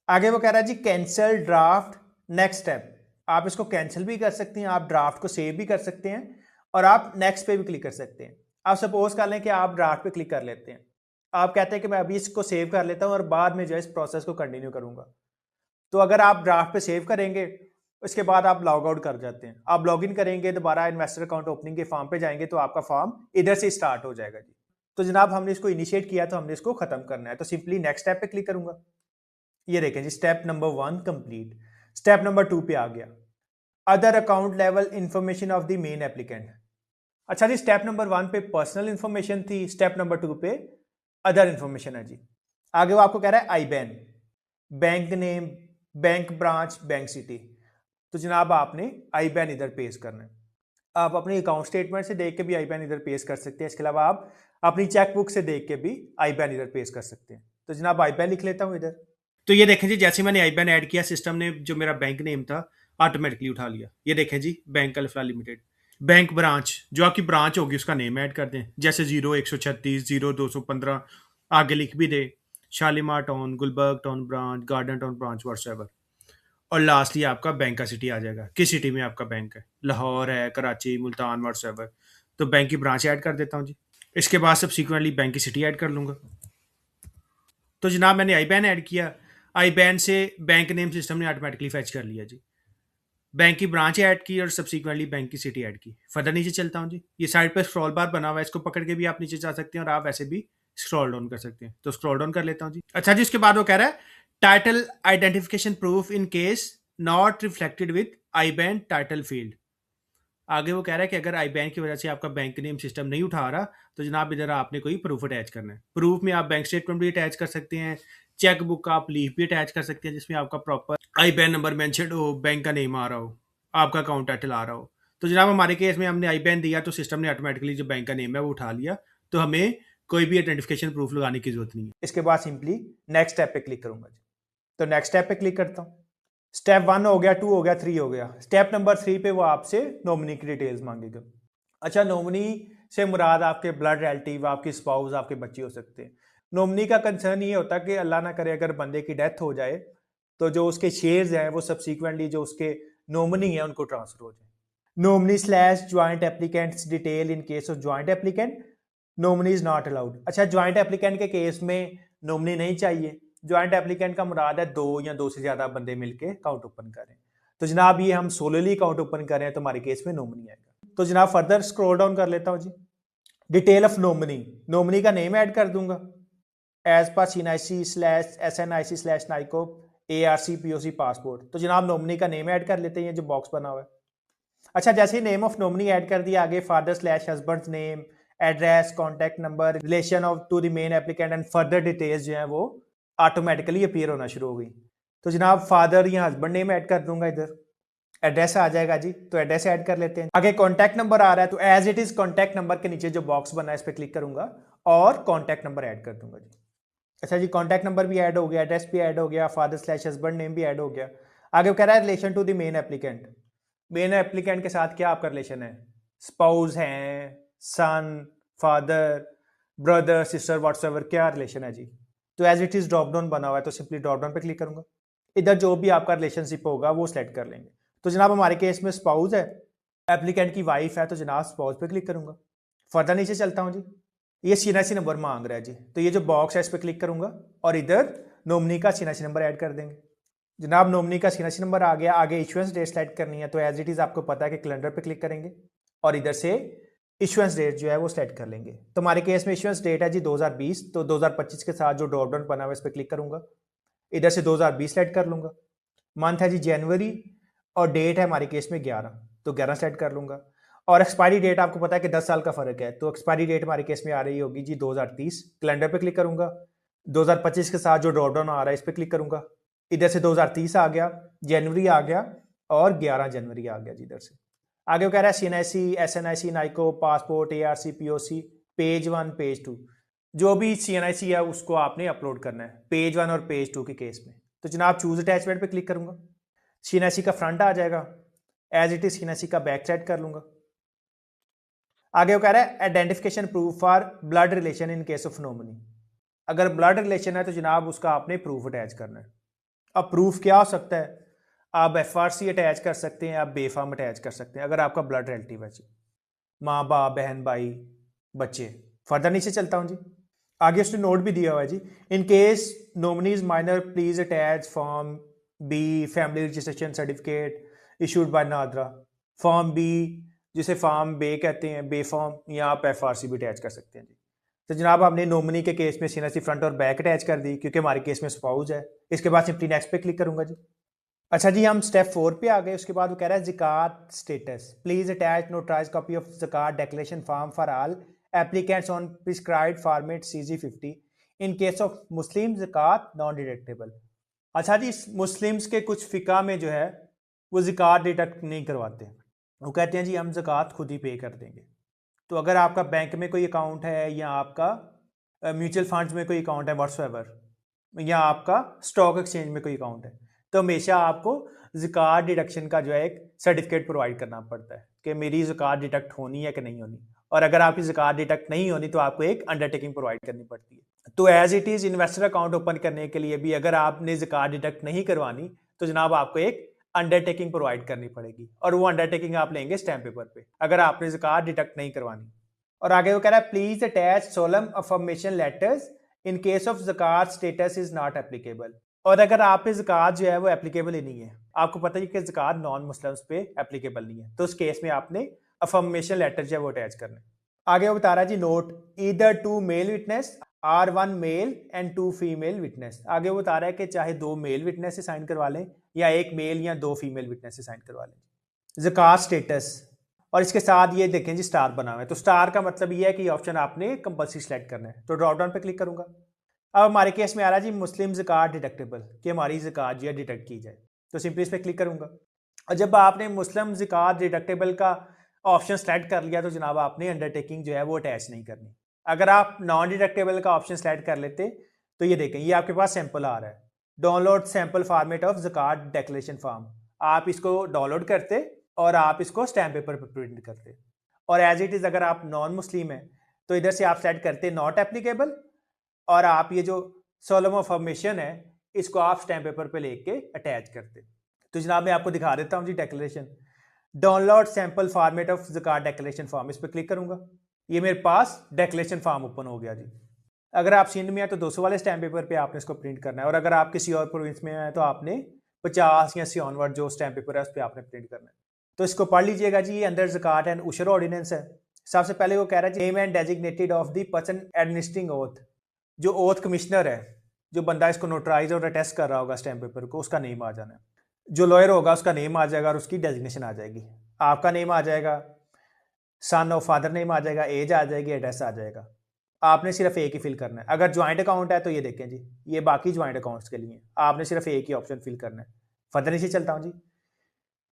आगे वो कह रहा है जी कैंसिल ड्राफ्ट नेक्स्ट स्टेप। आप इसको कैंसिल भी कर सकते हैं, आप ड्राफ्ट को सेव भी कर सकते हैं और आप नेक्स्ट पे भी क्लिक कर सकते हैं। आप सपोज कर लें कि आप ड्राफ्ट पे क्लिक कर लेते हैं, आप कहते हैं कि मैं अभी इसको सेव कर लेता हूं और बाद में जो है इस प्रोसेस को कंटिन्यू करूंगा। तो अगर आप ड्राफ्ट पे सेव करेंगे उसके बाद आप लॉग आउट कर जाते हैं। आप लॉग इन करेंगे, दोबारा इन्वेस्टर अकाउंट ओपनिंग के फॉर्म पे जाएंगे तो आपका फॉर्म इधर से स्टार्ट हो जाएगा जी। तो जनाब हमने इसको इनिशिएट किया तो हमने इसको खत्म करना है, तो सिंपली नेक्स्ट स्टेप पे क्लिक करूंगा। ये देखें जी, step number 1 complete. Step number 2 पे आ गया, other account level information of the main applicant. अच्छा जी, स्टेप नंबर 1 पे पर्सनल इंफॉर्मेशन थी, स्टेप नंबर 2 पे अदर इंफॉर्मेशन है जी। आगे वो आपको कह रहा है IBAN, bank name, bank branch, bank city. तो जनाब आपने आईबैन इधर पेश करना है। आप अपनी अकाउंट स्टेटमेंट से देख के भी आईबैन इधर पेश कर सकते हैं, इसके अलावा आप अपनी चेकबुक से देख के भी आईबैन इधर पेश कर सकते हैं। तो जनाब आईबैन लिख लेता हूं इधर। तो ये देखें जी, जैसे मैंने आईबैन ऐड किया, सिस्टम ने जो मेरा बैंक नेम था ऑटोमेटिकली उठा लिया। ये देखें जी, bank alpha limited. Bank branch, जो आपकी ब्रांच होगी उसका नेम ऐड कर दें, जैसे 0136 0215, आगे लिख भी दे, Shalimar town, Gulberg town branch, garden town branch, whatsoever. और लास्टली आपका बैंक का सिटी आ जाएगा, किस सिटी में आपका बैंक है, लाहौर है, कराची, मुल्तान, व्हाट्सएवर। तो बैंक की ब्रांच ऐड कर देता हूँ जी। इसके बाद सब्सिक्वेंटली बैंक की सिटी ऐड कर लूंगा। तो जनाब मैंने आई बैन ऐड किया, आई बैन से बैंक नेम सिस्टम ने ऑटोमेटिकली फैच कर लिया जी। बैंक की ब्रांच ऐड की और सब्सिक्वेंटली बैंक की सिटी ऐड की। फर्दर नीचे चलता हूँ जी। ये साइड पर स्क्रॉल बार बना हुआ है, इसको पकड़ के भी आप नीचे जा सकते हैं और आप वैसे भी स्क्रॉल डाउन कर सकते हैं। तो स्क्रॉल डाउन कर लेता हूँ जी। अच्छा जी, उसके बाद वो कह रहा है title identification proof in case not reflected with I ban title field. आगे वो कह रहा है कि अगर आई बैन की वजह से आपका बैंक नेम सिस्टम नहीं उठा रहा तो जनाब इधर आपने कोई प्रूफ अटैच करना है। प्रूफ में आप बैंक स्टेटमेंट भी अटैच कर सकते हैं, चेक बुक का आप लीफ भी अटैच कर सकते हैं जिसमें आपका प्रॉपर आई बैन नंबर मेंशन हो, बैंक का नेम आ रहा हो, आपका अकाउंट टाइटल आ रहा हो। तो जनाब हमारे केस में हमने आई बैन दिया तो सिस्टम ने ऑटोमेटिकली जो बैंक का नेम है वो उठा लिया, तो हमें कोई भी आइडेंटिफिकेशन प्रूफ लगाने की जरूरत नहीं है। इसके बाद सिंपली नेक्स्ट स्टेप पे क्लिक करूंगा। तो नेक्स्ट स्टेप पे क्लिक करता हूँ। स्टेप 1 हो गया, 2 हो गया, 3 हो गया। स्टेप नंबर 3 पे वो आपसे नॉमिनी की डिटेल्स मांगेगा। अच्छा, नॉमिनी से मुराद आपके ब्लड रिलेटिव, आपकी स्पाउस, आपके बच्चे हो सकते हैं। नॉमिनी का कंसर्न ये होता है कि अल्लाह ना करे अगर बंदे की डेथ हो जाए तो जो उसके शेयर्स हैं वो सब्सिक्वेंटली जो उसके नॉमिनी है उनको ट्रांसफर हो जाए। Nominee slash joint applicants detail in case of joint applicant, nominee is not allowed. अच्छा, ज्वाइंट एप्लीकेंट के केस में नॉमिनी नहीं चाहिए। ज्वाइंट एप्लीकेंट का मुराद है 2 या 2 से ज्यादा बंदे मिलके अकाउंट ओपन करें। तो जनाब ये हम सोलोली अकाउंट ओपन कर रहे हैं तो हमारे केस में नॉमिनी आएगा। तो जनाब फर्दर स्क्रॉल डाउन कर लेता हूं जी। डिटेल ऑफ नॉमिनी, नॉमिनी का नेम ऐड कर दूंगा as per CNIC slash SNIC slash नाइको एआरसी पीओसी पासपोर्ट। तो जनाब नॉमिनी का नेम ऐड कर लेते हैं, जो बॉक्स बना हुआ है। अच्छा, जैसे ही नेम ऑफ नॉमिनी ऐड कर दिया, आगे father slash husband name, address, contact number, relation of to the main applicant and further details जो है वो ऑटोमेटिकली अपीयर होना शुरू हो गई। तो जनाब फादर या हस्बैंड नेम ऐड कर दूंगा, इधर एड्रेस आ जाएगा जी, तो एड्रेस ऐड कर लेते हैं। आगे कॉन्टैक्ट नंबर आ रहा है तो as it is contact number के नीचे जो बॉक्स बना है इस पर क्लिक करूंगा और कॉन्टैक्ट नंबर ऐड कर दूंगा जी। अच्छा जी, कॉन्टैक्ट नंबर भी ऐड हो गया, एड्रेस भी ऐड हो गया, फादर स्लैश हस्बैंड नेम भी ऐड हो गया। आगे वो कह रहा है relation to the main applicant. Main applicant के साथ क्या आपका रिलेशन है, स्पाउस हैं, son, father, brother, sister, whatsoever, क्या रिलेशन है जी। तो as it is drop down बना हुआ है तो सिंपली ड्रॉप डाउन पे क्लिक करूंगा। इधर जो भी आपका रिलेशनशिप होगा वो सिलेक्ट कर लेंगे। तो जनाब हमारे केस में स्पाउस है, एप्लीकेंट की वाइफ है, तो जनाब स्पाउस पे क्लिक करूंगा। फर्दर नीचे चलता हूँ जी। ये सीएनआईसी नंबर मांग रहा है जी, तो ये जो बॉक्स है इस पर क्लिक करूंगा और इधर नॉमिनी का सीएनआईसी नंबर ऐड कर देंगे। जनाब नॉमिनी का सीएनआईसी नंबर आ गया। आगे इशुएंस डेट सेलेक्ट करनी है तो एज इट इज आपको पता है कि कैलेंडर पे क्लिक करेंगे और इधर से इशुएंस डेट जो है वो सेलेक्ट कर लेंगे। तो हमारे केस में इशुएंस डेट है जी 2020, तो 2025 के साथ जो ड्रॉप डाउन बना हुआ है इस पर क्लिक करूंगा, इधर से 2020 सेलेक्ट कर लूंगा। मंथ है जी जनवरी और डेट है हमारे केस में 11, तो 11 सेलेक्ट कर लूंगा। और एक्सपायरी डेट आपको पता है कि 10 साल का फर्क है, तो एक्सपायरी डेट हमारे केस में आ रही होगी जी 2030। कैलेंडर पे क्लिक करूंगा, 2025 के साथ जो ड्रॉप डाउन आ रहा है इस पर क्लिक करूंगा, इधर से 2030 आ गया, जनवरी आ गया और 11 जनवरी आ गया जी इधर से। आगे वो कह रहा है सीएनआईसी, एसएनआईसी, नाइको, passport, ARC, POC, page 1, page 2, जो भी सीएनआईसी है उसको आपने अपलोड करना है पेज 1 और पेज 2 के केस में। तो जनाब चूज अटैचमेंट पे क्लिक करूंगा, सीएनआईसी का फ्रंट आ जाएगा, एज इट इज सीएनआईसी का बैक साइड कर लूंगा। आगे वो कह रहा है identification proof for blood relation in case of nominee. अगर ब्लड रिलेशन है तो जनाब उसका आपने प्रूफ अटैच करना है। अब प्रूफ क्या हो सकता है, आप एफआरसी अटैच कर सकते हैं, आप बेफाम अटैच कर सकते हैं अगर आपका ब्लड रिलेटिव है जी, माँ बाप, बहन, भाई, बच्चे। फर्दर नीचे चलता हूँ जी। आगे उसने नोट भी दिया हुआ है जी, in case nominees minor please attach form B, family registration certificate, issued by NADRA. Form B जिसे फॉर्म बे कहते हैं, बे फॉर्म, या आप FRC भी अटैच कर सकते हैं जी। तो जनाब आपने नॉमिनी के केस में सीएनएससी फ्रंट और बैक अटैच कर दी क्योंकि हमारे केस में स्पाउस है। इसके बाद सिंपली नेक्स्ट पे क्लिक करूंगा जी। अच्छा जी, हम स्टेप 4 पे आ गए। उसके बाद वो कह रहा है zakat status, please attach notarize copy of zakat declaration form for all applicants on prescribed format CG50 in case of Muslim zakat non deductible. अच्छा जी, मुस्लिम्स के कुछ फ़िका में जो है वो ज़कात डिडक्ट नहीं करवाते, वो कहते हैं जी हम ज़कात खुद ही पे कर देंगे। तो अगर आपका बैंक में कोई अकाउंट है या आपका म्यूचुअल फंड्स में कोई अकाउंट है व्हाट्सएवर, या आपका स्टॉक एक्सचेंज में कोई अकाउंट है, तो हमेशा आपको ज़कात डिडक्शन का जो है एक सर्टिफिकेट प्रोवाइड करना पड़ता है कि मेरी ज़कात डिडक्ट होनी है कि नहीं होनी। और अगर आपकी ज़कात डिडक्ट नहीं होनी तो आपको एक अंडरटेकिंग प्रोवाइड करनी पड़ती है। तो as it is investor account open करने के लिए भी अगर आपने ज़कात डिडक्ट नहीं करवानी तो जनाब आपको एक अंडरटेकिंग प्रोवाइड करनी पड़ेगी, और वो अंडरटेकिंग आप लेंगे स्टैम्प पेपर पे अगर आपने ज़कात डिडक्ट नहीं करवानी। और आगे वो कह रहा है please attach solemn affirmation letters in case of zakat status is not applicable. और अगर आप पे ज़कात जो है वो एप्लीकेबल ही नहीं है, आपको पता है कि ज़कात नॉन मुस्लिम्स पे एप्लीकेबल नहीं है, तो उस केस में आपने अफर्मेशन लेटर जो है वो अटैच करना है। आगे वो बता रहा है जी, note either 2 male witness or 1 male and 2 female witness. आगे वो बता रहा है कि चाहे 2 मेल विटनेस से साइन करवा लें या 1 मेल या 2 फीमेल विटनेस से साइन करवा लें। ज़कात स्टेटस, और इसके साथ ये देखें जी स्टार बना हुआ है, तो स्टार का मतलब ये है कि ऑप्शन आपने कंपल्सरी सेलेक्ट करना है। तो ड्रॉप डाउन पे क्लिक करूंगा। अब हमारे केस में आ रहा है जी मुस्लिम ज़कात डिडक्टेबल, कि हमारी ज़कात जो है डिडक्ट की जाए, तो सिंपली इस पर क्लिक करूंगा। और जब आपने मुस्लिम ज़कात डिडक्टेबल का ऑप्शन सेलेक्ट कर लिया तो जनाब आपने अंडरटेकिंग जो है वो अटैच नहीं करनी। अगर आप नॉन डिडक्टेबल का ऑप्शन सेलेक्ट कर लेते तो ये देखें, ये आपके पास सैंपल आ रहा है, download sample format of zakat declaration form. आप इसको डाउनलोड करते और आप इसको स्टैम्प पेपर पर प्रिंट करते, और एज इट इज़ अगर आप नॉन मुस्लिम है तो इधर से आप सेलेक्ट करते नॉट एप्लीकेबल, और आप ये जो सोलम अफर्मेशन है इसको आप स्टैम्प पेपर पे लेके अटैच करते। तो जनाब मैं आपको दिखा देता हूँ जी declaration, download sample format of zakat declaration form, इस पर क्लिक करूंगा। ये मेरे पास डिक्लेरेशन फॉर्म ओपन हो गया जी। अगर आप सिंध में है तो 200 वाले स्टैम्प पेपर पे आपने इसको प्रिंट करना है, और अगर आप किसी और प्रोविंस में है तो आपने 50 या 80 ऑनवर्ड जो स्टैम्प पेपर है उस पर आपने प्रिंट करना है। तो इसको पढ़ लीजिएगा जी। ये अंडर ज़कात एंड उशर ऑर्डिनेंस है। सबसे पहले वो कह रहा है name and designated of the person administering oath, जो ओथ कमिश्नर है, जो बंदा इसको नोटराइज और अटेस्ट कर रहा होगा स्टैम्प पेपर को, उसका नेम आ जाना है। जो लॉयर होगा उसका नेम आ जाएगा और उसकी डेजिग्नेशन आ जाएगी। आपका नेम आ जाएगा, सन और फादर नेम आ जाएगा, एज आ जाएगी, एड्रेस आ जाएगा। आपने सिर्फ एक ही फिल करना है। अगर ज्वाइंट अकाउंट है तो ये देखें जी, ये बाकी ज्वाइंट अकाउंट्स के लिए आपने सिर्फ एक ही ऑप्शन फिल करना है। फर्दर नीचे चलता हूँ जी।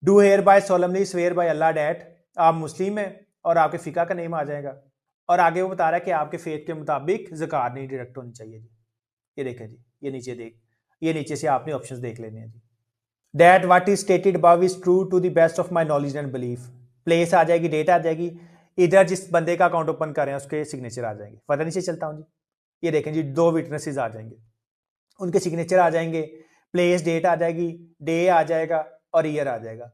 Do here bye solemnly swear by Allah that, आप मुस्लिम हैं और आपके फ़िका का नेम आ जाएगा। और आगे वो बता रहा है कि आपके फेथ के मुताबिक ज़कात नहीं डिडक्ट होनी चाहिए जी। ये देखें जी, ये नीचे से आपने ऑप्शंस देख लेने हैं जी। That what is stated above is true to the best of my knowledge and belief, place आ जाएगी, डेट आ जाएगी, इधर जिस बंदे का अकाउंट ओपन कर रहे हैं उसके सिग्नेचर आ जाएंगे। फर्दर नीचे चलता हूँ जी। ये देखें जी, 2 विटनेसेस आ जाएंगे, उनके सिग्नेचर आ जाएंगे, प्लेस डेट आ जाएगी, डे आ जाएगा और ईयर आ जाएगा,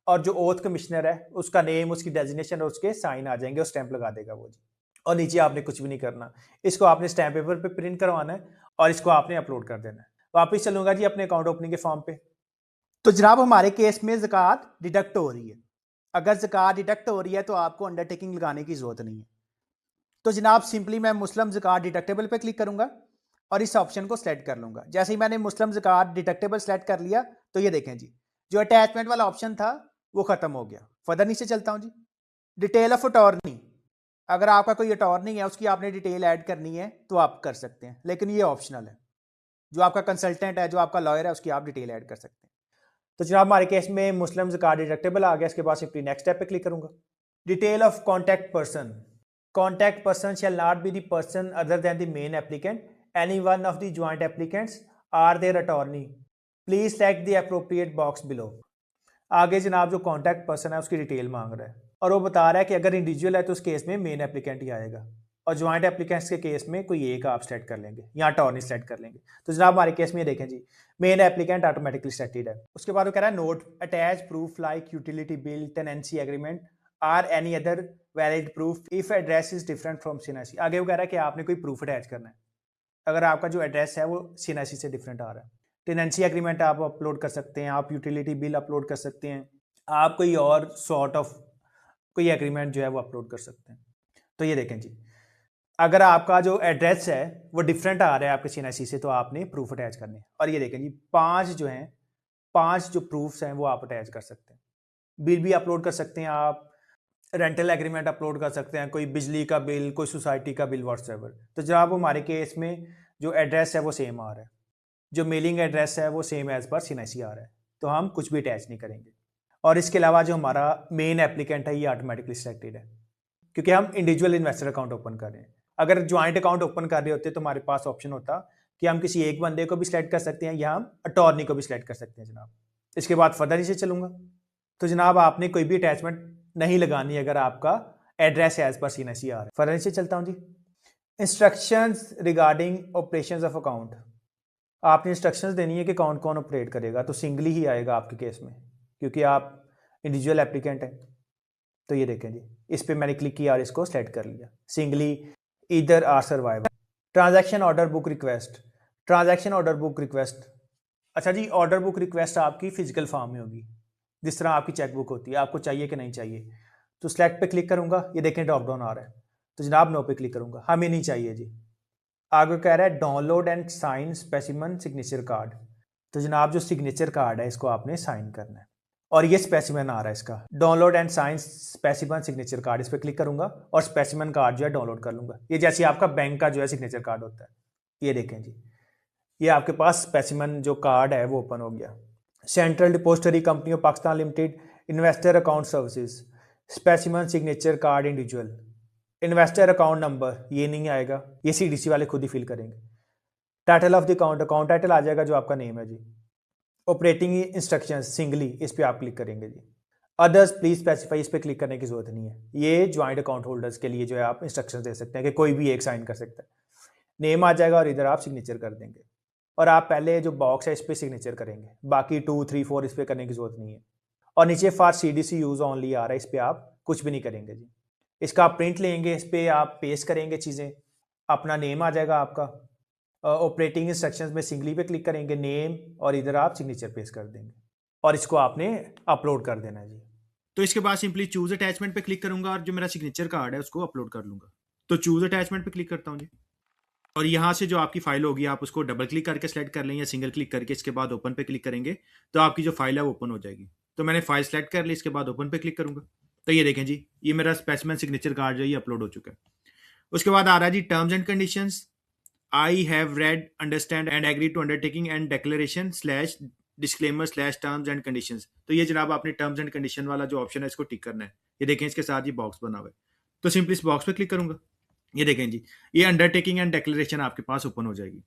और जो ओथ कमिश्नर है उसका नेम, उसकी डेजिग्नेशन और उसके साइन आ जाएंगे और स्टैंप लगा देगा वो जी। और नीचे आपने कुछ भी नहीं करना, इसको आपने स्टैम्प पेपर पे प्रिंट करवाना है और इसको आपने अपलोड कर देना है। वापिस चलूंगा जी अपने अकाउंट ओपनिंग के फॉर्म पे। तो जनाब हमारे केस में ज़कात डिडक्ट हो रही है। अगर ज़कात डिडक्ट हो रही है तो आपको अंडरटेकिंग लगाने की जरूरत नहीं है। तो जनाब सिंपली मैं मुस्लिम ज़कात डिडक्टेबल पे क्लिक करूंगा और इस ऑप्शन को सेलेक्ट कर लूंगा। जैसे ही मैंने मुस्लिम ज़कात डिडक्टेबल सेलेक्ट कर लिया तो ये देखें जी, जो अटैचमेंट वाला ऑप्शन था वो खत्म हो गया। फर्दर नीचे चलता हूँ जी। डिटेल ऑफ अटॉर्नी, अगर आपका कोई अटॉर्नी है उसकी आपने डिटेल ऐड करनी है तो आप कर सकते हैं, लेकिन ये ऑप्शनल है। जो आपका कंसल्टेंट है, जो आपका लॉयर है, उसकी आप डिटेल ऐड कर सकते हैं। तो जनाब हमारे केस में मुस्लिम ज़कात डिडक्टेबल आ गया। इसके बाद सिंपली नेक्स्ट स्टेप पे क्लिक करूंगा। Detail of contact person, contact person shall not be the person other than the main applicant, any one of the joint applicants or their attorney, please select the appropriate box below. आगे जनाब जो contact person है उसकी detail मांग रहा है, और वो बता रहा है कि अगर इंडिविजुअल है तो उस केस में मेन एप्लीकेंट ही आएगा, और ज्वाइंट एप्लीकेंट्स के केस में कोई एक आप सेलेक्ट कर लेंगे या अटॉर्नी सेलेक्ट कर लेंगे। तो जनाब हमारे केस में ये देखें जी, मेन एप्लीकेंट ऑटोमेटिकली सेलेक्टेड है। उसके बाद वो कह रहा है note attach proof like utility bill, tenancy agreement or any other valid proof if address is different from CNIC. आगे वो कह रहा है कि आपने कोई प्रूफ अटैच करना है अगर आपका जो एड्रेस है वो सीएनआईसी से डिफरेंट आ रहा है। टेनेंसी एग्रीमेंट आप अपलोड कर सकते हैं, आप यूटिलिटी बिल अपलोड कर सकते हैं, आप कोई और सॉर्ट ऑफ कोई एग्रीमेंट जो है वो अपलोड कर सकते हैं। तो ये देखें जी, अगर आपका जो एड्रेस है वो डिफरेंट आ रहा है आपके CNIC से, तो आपने प्रूफ अटैच करने हैं। और ये देखें जी, 5 जो हैं, 5 जो प्रूफ्स हैं वो आप अटैच कर सकते हैं। बिल भी अपलोड कर सकते हैं आप, रेंटल एग्रीमेंट अपलोड कर सकते हैं, कोई बिजली का बिल, कोई सोसाइटी का बिल, व्हाट्सएवर। तो जनाब हमारे केस में जो एड्रेस है वो सेम आ रहा है, जो मेलिंग एड्रेस है वो सेम एज पर CNIC आ रहा है, तो हम कुछ भी अटैच नहीं करेंगे। और इसके अलावा जो हमारा मेन एप्लीकेंट है ये ऑटोमेटिकली सिलेक्टेड है, क्योंकि हम इंडिविजुअल इन्वेस्टर अकाउंट ओपन कर रहे हैं। अगर ज्वाइंट अकाउंट ओपन कर रहे होते तो हमारे पास ऑप्शन होता कि हम किसी एक बंदे को भी सिलेक्ट कर सकते हैं या हम अटॉर्नी को भी सिलेक्ट कर सकते हैं जनाब। इसके बाद फर्दर इसे चलूंगा। तो जनाब आपने कोई भी अटैचमेंट नहीं लगानी अगर आपका एड्रेस एज पर CNIC आ रहा है। फर्दर इसे चलता हूँ जी। Instructions regarding operations of account, आपने इंस्ट्रक्शंस देनी है कि अकाउंट कौन ऑपरेट करेगा, तो सिंगली ही आएगा आपके केस में, क्योंकि आप इंडिविजुअल एप्लीकेंट है। तो ये देखें जी, इस पे मैंने क्लिक किया और इसको सेलेक्ट कर लिया, singly either or survivor. Transaction order book request, transaction order book request. अच्छा जी, ऑर्डर बुक रिक्वेस्ट आपकी फिजिकल फॉर्म में होगी, जिस तरह आपकी चेकबुक होती है। आपको चाहिए कि नहीं चाहिए, तो सिलेक्ट पे क्लिक करूंगा, ये देखें ड्रॉप डाउन आ रहा है, तो जनाब नो पे क्लिक करूंगा, हमें नहीं चाहिए जी। आगे कह रहा है download and sign specimen signature card, तो जनाब जो सिग्नेचर कार्ड है इसको आपने साइन करना है, और ये स्पेसिमन आ रहा है इसका, download and sign specimen signature card. इस पर क्लिक करूंगा और स्पेसिमन कार्ड जो है डाउनलोड कर लूंगा। ये जैसे आपका बैंक का जो है सिग्नेचर कार्ड होता है। ये देखें जी, ये आपके पास स्पेसिमन जो कार्ड है वो ओपन हो गया। Central depository company of Pakistan limited, investor account services, specimen signature card individual, investor account number ये नहीं आएगा, ये CDC वाले खुद ही फिल करेंगे। Title of the account, account title आ जाएगा जो आपका नेम है जी। ऑपरेटिंग इंस्ट्रक्शंस सिंगली, इस पर आप क्लिक करेंगे जी। अदर्स प्लीज स्पेसिफाई, इस पर क्लिक करने की जरूरत नहीं है। ये ज्वाइंट अकाउंट होल्डर्स के लिए जो है आप इंस्ट्रक्शंस दे सकते हैं कि कोई भी एक साइन कर सकता है। नेम आ जाएगा और इधर आप सिग्नेचर कर देंगे, और आप पहले जो बॉक्स है इस पर सिग्नेचर करेंगे, बाकी 2, 3, 4 इस पर करने की जरूरत नहीं है। और नीचे फॉर CDC यूज ओनली आ रहा है, इस पर आप कुछ भी नहीं करेंगे जी। इसका आप प्रिंट लेंगे, इस पर आप पेस्ट करेंगे चीज़ें, अपना नेम आ जाएगा आपका। ऑपरेटिंग इंस्ट्रक्शंस में सिंगली पे क्लिक करेंगे, नेम, और इधर आप सिग्नेचर पेस्ट कर देंगे, और इसको आपने अपलोड कर देना है जी। तो इसके बाद सिंपली चूज अटैचमेंट पे क्लिक करूंगा और जो मेरा सिग्नेचर कार्ड है उसको अपलोड कर लूंगा। तो चूज अटैचमेंट पे क्लिक करता हूँ जी, और यहाँ से जो आपकी फाइल होगी आप उसको डबल क्लिक करके सेलेक्ट कर लें या सिंगल क्लिक करके इसके बाद ओपन पे क्लिक करेंगे तो आपकी जो फाइल है वो ओपन हो जाएगी। तो मैंने फाइल सेलेक्ट कर ली, इसके बाद ओपन पे क्लिक करूंगा, तो ये देखें जी, ये मेरा स्पेसिमेन सिग्नेचर कार्ड जो ये अपलोड हो चुका है। उसके बाद आ रहा है जी terms and conditions, I have read understand and agree to undertaking and declaration slash disclaimer slash terms and conditions. तो ये जनाब आपने टर्म्स एंड कंडीशन वाला जो ऑप्शन है इसको टिक करना है। ये देखें इसके साथ ये बॉक्स बना हुआ है, तो सिंपली इस बॉक्स पे क्लिक करूंगा। ये देखें जी, ये अंडरटेकिंग एंड डिक्लेरेशन आपके पास ओपन हो जाएगी,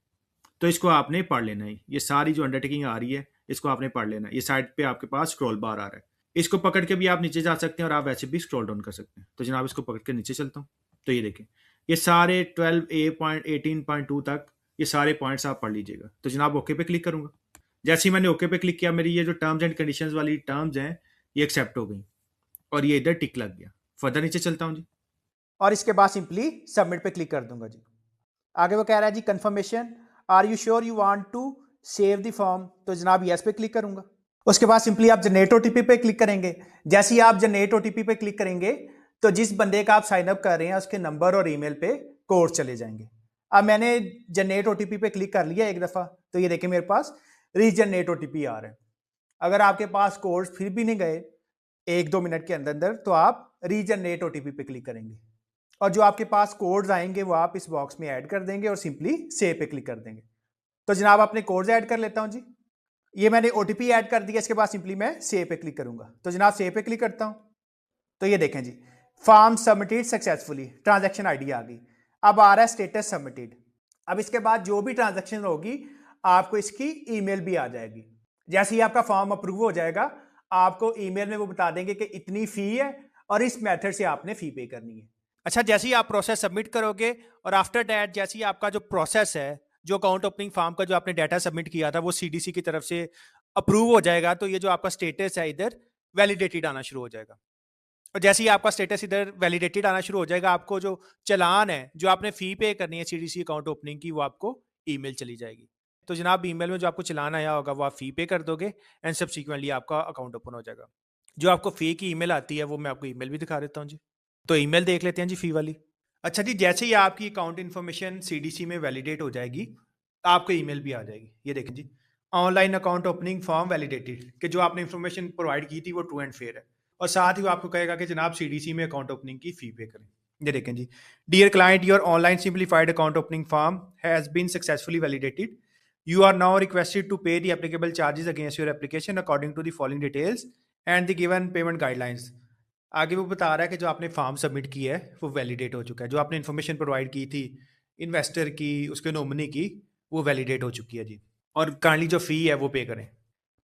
तो इसको आपने पढ़ लेना है। ये सारी जो अंडरटेकिंग आ रही है इसको आपने पढ़ लेना है। ये साइड पे आपके पास स्क्रॉल बार आ रहा है, इसको पकड़ के भी आप नीचे जा सकते हैं और आप वैसे भी स्क्रॉल डाउन कर सकते हैं। तो जनाब इसको पकड़ के नीचे चलता हूँ, तो ये देखें ये सारे 12A.18.2 तक ये सारे पॉइंट्स आप पढ़ लीजिएगा। तो जनाब ओके पे क्लिक करूंगा। जैसे ही मैंने ओके पे क्लिक किया, मेरी ये जो टर्म्स एंड कंडीशंस वाली टर्म्स हैं ये एक्सेप्ट हो गई और ये इधर टिक लग गया। फर्दर नीचे चलता हूँ जी, और इसके बाद सिंपली सबमिट पे क्लिक कर दूंगा जी। आगे वो कह रहा है जी confirmation, are you sure you want to save the form, तो जनाब यस पे क्लिक करूंगा। उसके बाद सिंपली आप जनरेट OTP पे क्लिक करेंगे। जैसे ही आप जनरेट OTP पे क्लिक करेंगे तो जिस बंदे का आप साइन अप कर रहे हैं उसके नंबर और ईमेल पे कोड चले जाएंगे। अब मैंने जनरेट OTP पे क्लिक कर लिया एक दफा, तो ये देखिए मेरे पास रीजनरेट OTP आ रहा है। अगर आपके पास कोड फिर भी नहीं गए 1-2 मिनट के अंदर अंदर, तो आप रीजनरेट OTP पे क्लिक करेंगे, और जो आपके पास कोड्स आएंगे वो आप इस बॉक्स में ऐड कर देंगे और सिंपली सेव पे क्लिक कर देंगे। तो जनाब अपने कोड्स ऐड कर लेता हूं जी। ये मैंने OTP ऐड कर दिया, इसके बाद सिंपली मैं सेव पे क्लिक करूंगा। तो जनाब सेव पे क्लिक करता हूं, तो ये देखें जी, form submitted successfully, transaction ID आ गई। अब आ रहा है स्टेटस सबमिटेड। अब इसके बाद जो भी ट्रांजैक्शन होगी आपको इसकी ईमेल भी आ जाएगी। जैसे ही आपका फॉर्म अप्रूव हो जाएगा आपको ईमेल में वो बता देंगे कि इतनी फी है और इस मेथड से आपने फी पे करनी है। अच्छा, जैसे ही आप प्रोसेस सबमिट करोगे और आफ्टर दैट जैसे ही आपका जो प्रोसेस है, जो अकाउंट ओपनिंग फॉर्म का जो आपने डाटा सबमिट किया था वो CDC की तरफ से अप्रूव हो जाएगा, तो ये जो आपका स्टेटस है इधर वैलिडेटेड आना शुरू हो जाएगा। और जैसे ही आपका स्टेटस इधर वैलिडेटेड आना शुरू हो जाएगा, आपको जो चालान है जो आपने फी पे करनी है CDC अकाउंट ओपनिंग की, वो आपको ईमेल चली जाएगी। तो जनाब ईमेल में जो आपको चालान आया होगा वो आप फी पे कर दोगे एंड सब्सिक्वेंटली आपका अकाउंट ओपन हो जाएगा। जो आपको फ़ी की ईमेल आती है वो मैं आपको ईमेल भी दिखा देता हूँ जी। तो ईमेल देख लेते हैं जी फ़ी वाली। अच्छा जी, जैसे ही आपकी अकाउंट इन्फॉर्मेशन सीडीसी में वैलिडेट हो जाएगी, आपको ईमेल भी आ जाएगी। ये देखें जी, online account opening form validated, कि जो आपने इन्फॉर्मेशन प्रोवाइड की थी वो ट्रू एंड फेयर है। और साथ ही वो आपको कहेगा कि जनाब सीडीसी में अकाउंट ओपनिंग की फ़ी पे करें। ये देखें जी, dear client, your online simplified account opening form has been successfully validated. You are now requested to pay the applicable charges against your application according to the following details and the given payment guidelines. आगे वो बता रहा है कि जो आपने form submit किया है वो वैलिडेट हो चुका है। जो आपने इन्फॉर्मेशन प्रोवाइड की थी इन्वेस्टर की, उसके नॉमिनी की, वो वैलिडेट हो चुकी है जी। और काइंडली जो फ़ी है वो पे करें।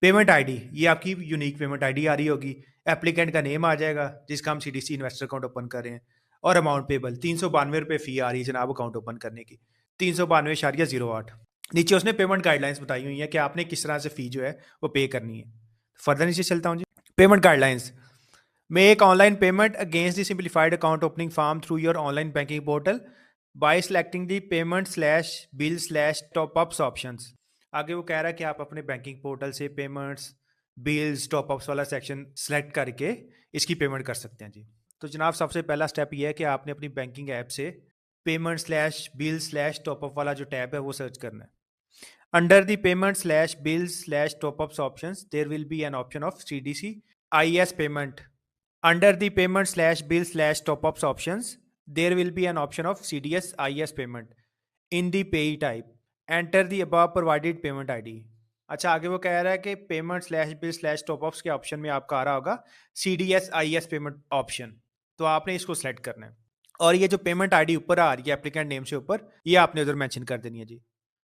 पेमेंट आईडी, ये आपकी यूनिक पेमेंट आईडी आ रही होगी। एप्लीकेंट का नेम आ जाएगा जिसका हम सीडीसी इन्वेस्टर अकाउंट ओपन कर रहे हैं। और अमाउंट पेबल 392 रुपये फ़ी आ रही है जनाब अकाउंट ओपन करने की, 392.08। नीचे उसने पेमेंट गाइडलाइंस बताई हुई है कि आपने किस तरह से फ़ी जो है वो पे करनी है। फर्दर नीचे चलता हूँ जी। Payment guidelines, make online payment against the simplified account opening form through your online banking portal by selecting the payment slash bill slash topups options. आगे वो कह रहा है कि आप अपने बैंकिंग पोर्टल से पेमेंट्स, बिल्स, टॉपअप्स वाला सेक्शन सेलेक्ट करके इसकी पेमेंट कर सकते हैं जी। तो जनाब सबसे पहला स्टेप ये है कि आपने अपनी बैंकिंग ऐप से payment slash bill slash top up वाला जो टैब है वो सर्च करना है। Under the payment slash bills slash top-ups options, there will be an option of CDC IS payment. Under the payment slash bill slash top-ups options, there will be an option of CDS IS payment. In the pay type, enter the above provided payment ID. अच्छा, आगे वो कह रहा है कि payment slash bill slash टॉपअप्स के option में आपका आ रहा होगा CDS IS पेमेंट ऑप्शन। तो आपने इसको सेलेक्ट करना है। और ये जो पेमेंट आईडी ऊपर आ रही है एप्लीकेंट नेम से ऊपर, ये आपने उधर मेंशन कर देनी है जी।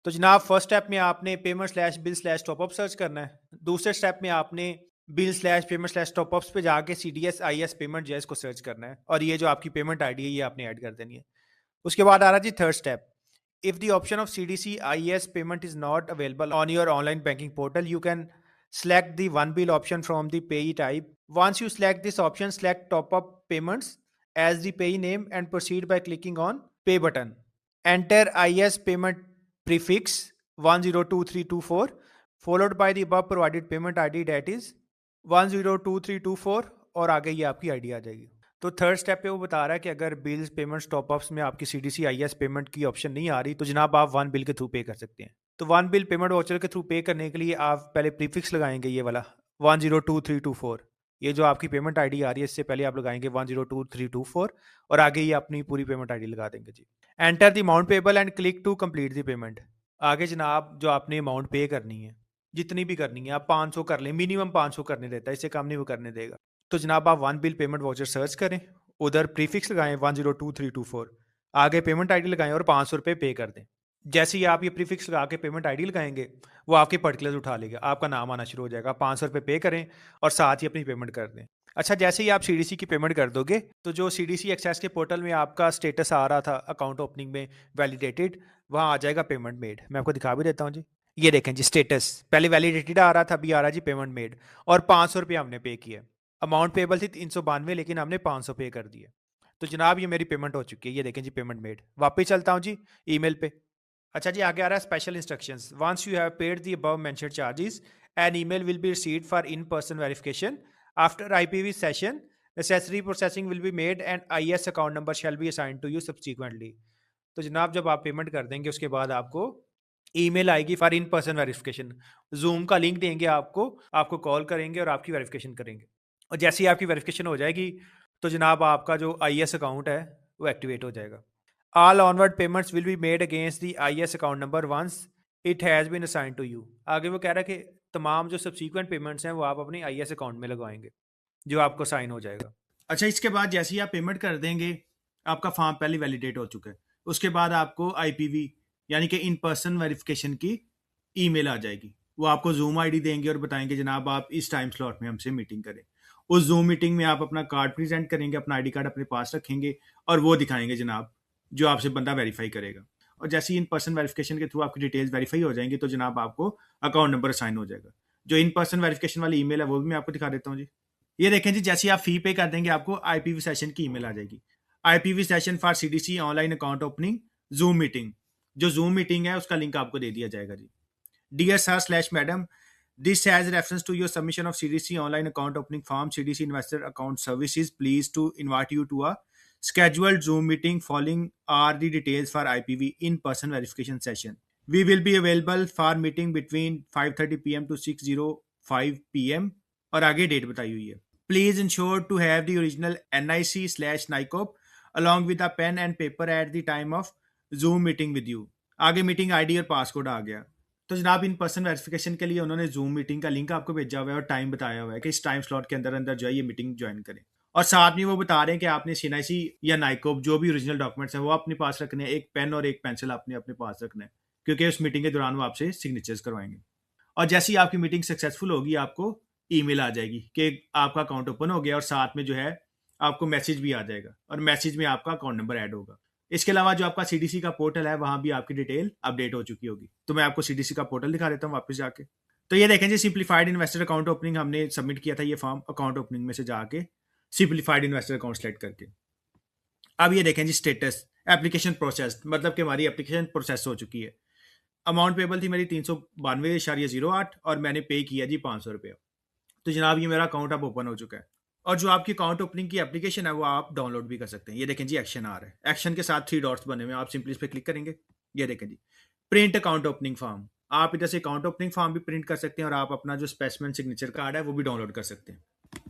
तो जनाब फर्स्ट स्टेप में आपने payment slash bill slash top up search करना है। दूसरे स्टेप में आपने बिल स्लैश पेमेंट स्लैश टॉपअप्स पे जाके CDS IS पेमेंट जो है इसको सर्च करना है और ये जो आपकी पेमेंट आईडी है ये आपने ऐड कर देनी है। उसके बाद आ रहा जी third step, if the option of CDC IS payment is not available on your online banking portal, you can select the one bill option from the payee type. Once you select this option, select top up payments as the payee name and proceed by clicking on pay button. Enter IS payment prefix 102324 followed by the above provided payment ID, that is 102324, और आगे ये आपकी ID आ जाएगी। तो third step पे वो बता रहा है कि अगर बिल्स पेमेंट्स टॉपअप्स में आपकी CDC IS पेमेंट की ऑप्शन नहीं आ रही तो जनाब आप वन बिल के थ्रू पे कर सकते हैं। तो वन बिल पेमेंट वाउचर के थ्रू पे करने के लिए आप पहले प्रीफिक्स लगाएंगे ये वाला 102324। ये जो आपकी पेमेंट आईडी आ रही है इससे पहले आप लगाएंगे 102324 और आगे ये अपनी पूरी पेमेंट आईडी लगा देंगे जी। Enter the amount payable and click to complete the payment. आगे जनाब जो आपने अमाउंट पे करनी है जितनी भी करनी है, आप 500 कर लें, मिनिमम 500 करने देता है, इससे कम नहीं वो करने देगा। तो जनाब आप one bill payment voucher search करें, उधर प्रीफिक्स लगाएं 102324, आगे पेमेंट आईडी लगाएं और 500 रुपये पे कर दें। जैसे ही आप ये प्रीफिक्स लगा के पेमेंट आईडी लगाएंगे वो आपके पर्टिकुलर्स उठा लेगा, आपका नाम आना शुरू हो जाएगा। 500 रुपये पे करें और साथ ही अपनी पेमेंट कर दें। अच्छा, जैसे ही आप CDC की पेमेंट कर दोगे तो जो CDC एक्सेस के पोर्टल में आपका स्टेटस आ रहा था अकाउंट ओपनिंग में वैलिडेटेड, वहाँ आ जाएगा पेमेंट मेड। मैं आपको दिखा भी देता हूँ जी। ये देखें जी स्टेटस, पहले वैलिडेटेड आ रहा था, अभी आ रहा है जी पेमेंट मेड, और 500 रुपये हमने पे किया। अमाउंट पेबल थी 392, लेकिन हमने 500 पे कर दिया। तो जनाब ये मेरी पेमेंट हो चुकी है, ये देखें जी पेमेंट मेड। वापस चलता हूँ जी ईमेल पे। अच्छा जी, आगे आ रहा है special instructions. Once you have paid the above mentioned charges, an email will be received for in person verification after IPV session. Necessary processing will be made and IS account number shall be assigned to you subsequently. तो जनाब जब आप payment कर देंगे उसके बाद आपको email आएगी for in person verification. Zoom का लिंक देंगे आपको, आपको कॉल करेंगे और आपकी वेरिफिकेशन करेंगे। और जैसे ही आपकी वेरिफिकेशन हो जाएगी तो जनाब आपका जो IS अकाउंट है वो एक्टिवेट हो जाएगा। All onward payments will be made against the IS account number once it has been assigned to you. आगे वो कह रहा है कि तमाम जो सब्सिक्वेंट पेमेंट्स हैं वो आप अपनी IS अकाउंट में लगवाएंगे जो आपको साइन हो जाएगा। अच्छा, इसके बाद जैसे ही आप पेमेंट कर देंगे, आपका फॉर्म पहले वैलिडेट हो चुका है, उसके बाद आपको IPV यानी कि इन पर्सन वेरिफिकेशन की ईमेल आ जाएगी। वो आपको जूम आईडी देंगे और बताएंगे जनाब आप इस टाइम स्लॉट में हमसे मीटिंग करें। उस जूम मीटिंग में आप अपना कार्ड प्रेजेंट करेंगे, अपना ID कार्ड अपने पास रखेंगे और वो दिखाएंगे जनाब जो आपसे बंदा वेरीफाई करेगा। और जैसे ही इन पर्सन वेरिफिकेशन के थ्रू आपकी डिटेल्स वेरीफाई हो जाएंगी तो जनाब आपको अकाउंट नंबर असाइन हो जाएगा। जो इन पर्सन वेरिफिकेशन वाली ईमेल है वो भी मैं आपको दिखा देता हूँ जी। ये देखें जी, जैसे आप फी पे कर देंगे आपको IPV सेशन की ईमेल आ जाएगी। IPV session for CDC online account opening zoom meeting. जो जूम मीटिंग है उसका लिंक आपको दे दिया जाएगा जी। Dear sir slash madam, This has reference to your submission of CDC online account opening form, CDC Investor Account Services. Please to invite you to a scheduled Zoom meeting following are the details for IPV in-person verification session. We will be available for meeting between 5:30 p.m. to 6:05 p.m. और आगे date बताई हुई है. Please ensure to have the original NIC/NICOP along with a pen and paper at the time of Zoom meeting with you. आगे meeting ID और passcode आ गया. तो जनाब इन पर्सन वेरिफिकेशन के लिए उन्होंने जूम मीटिंग का लिंक आपको भेजा हुआ है और टाइम बताया हुआ है कि इस टाइम स्लॉट के अंदर अंदर जो है ये मीटिंग ज्वाइन करें. और साथ में वो बता रहे हैं कि आपने सीएनआईसी या नाइकोप जो भी ओरिजिनल डॉक्यूमेंट्स हैं वो अपने पास रखने हैं. एक पेन और एक पेंसिल आपने अपने पास रखना है क्योंकि उस मीटिंग के दौरान वो आपसे सिग्नेचर्स करवाएंगे. और जैसे ही आपकी मीटिंग सक्सेसफुल होगी आपको ईमेल आ जाएगी कि आपका अकाउंट ओपन हो गया और साथ में जो है आपको मैसेज भी आ जाएगा और मैसेज में आपका अकाउंट नंबर ऐड होगा. इसके अलावा जो आपका सीडीसी का पोर्टल है वहां भी आपकी डिटेल अपडेट हो चुकी होगी. तो मैं आपको सीडीसी का पोर्टल दिखा देता हूँ वापस जाके. तो ये देखें जी, सिंप्लीफाइड इन्वेस्टर अकाउंट ओपनिंग हमने सबमिट किया था ये फॉर्म अकाउंट ओपनिंग में से जाके सिंप्लीफाइड इन्वेस्टर अकाउंट सेलेक्ट करके. अब ये देखें जी स्टेटस एप्लीकेशन प्रोसेस, मतलब कि हमारी एप्लीकेशन प्रोसेस हो चुकी है. अमाउंट पेबल थी मेरी 392.08 और मैंने पे किया जी 500 रुपया. तो जनाब ये मेरा अकाउंट अब ओपन हो चुका है. और जो आपकी अकाउंट ओपनिंग की एप्लीकेशन है वो आप डाउनलोड भी कर सकते हैं. ये देखें जी एक्शन आ रहा है, एक्शन के साथ 3 डॉट्स बने हुए हैं. आप सिंपली इस पर क्लिक करेंगे. ये देखें जी प्रिंट अकाउंट ओपनिंग फॉर्म. आप इधर से अकाउंट ओपनिंग फॉर्म भी प्रिंट कर सकते हैं और आप अपना जो स्पेसिमेन सिग्नेचर कार्ड है वो भी डाउनलोड कर सकते हैं.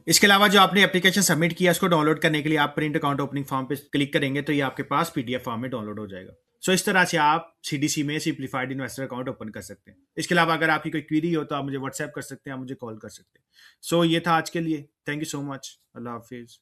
इसके अलावा जो आपने एप्लीकेशन सबमिट किया उसको डाउनलोड करने के लिए आप प्रिंट अकाउंट ओपनिंग फॉर्म पे क्लिक करेंगे तो ये आपके पास पीडीएफ फॉर्म में डाउनलोड हो जाएगा. सो इस तरह से आप सीडीसी में सिंप्लीफाइड इन्वेस्टर अकाउंट ओपन कर सकते हैं. इसके अलावा अगर आपकी कोई क्वेरी हो तो आप मुझे व्हाट्सएप कर सकते हैं, आप मुझे कॉल कर सकते हैं. सो ये था आज के लिए. Thank you so much. Allah Hafiz.